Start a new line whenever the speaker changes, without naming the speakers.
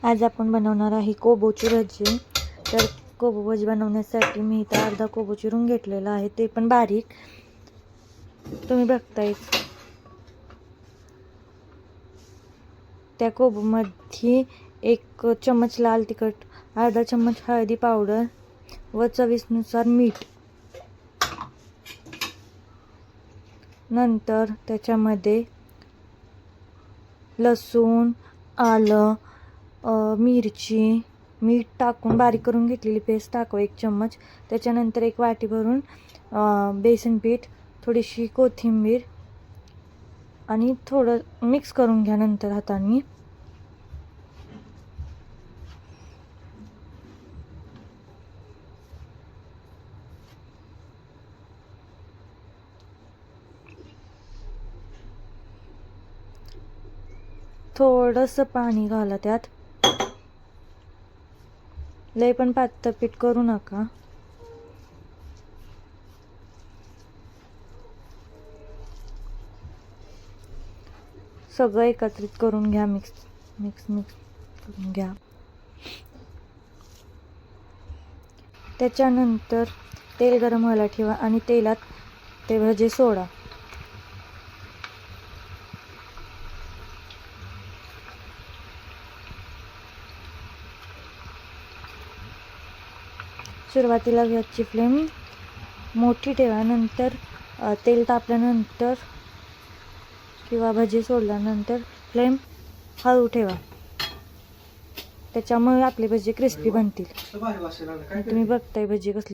आज आपण बनवणार आहे कोबोची भजी। तर कोबो भजी बनवण्यासाठी मी इथे अर्धा कोबो चिरून घेतलेला आहे, ते पण बारीक तुम्ही बघताय। त्या कोबोमध्ये 1 चम्मच लाल तिखट, अर्धा चम्मच हळदी पावडर व चवीनुसार मीठ। नंतर त्याच्यामध्ये लसूण, आलं, मिरची, मीठ टाकून बारीक करून घेतलेली पेस्ट टाकावं 1 चम्मच। त्याच्यानंतर 1 वाटी भरून बेसन पीठ, थोडीशी कोथिंबीर आणि थोडं मिक्स करून घ्या नंतर हाताने। थोडंसं पाणी घाला त्यात, लय पण पातळ पीठ करू नका। सगळं एकत्रित करून घ्या, मिक्स करून घ्या। त्याच्यानंतर तेल गरम व्हायला ठेवा आणि तेलात ते भजे सोडा। सुरुवातीला गॅसची फ्लेम मोठी ठेवा, नंतर तेल तापल्यानंतर किंवा भजी सोडल्यानंतर फ्लेम हळू ठेवा। त्याच्यामुळे आपले भजी क्रिस्पी बनतील। तुम्ही बघताय भजी कसली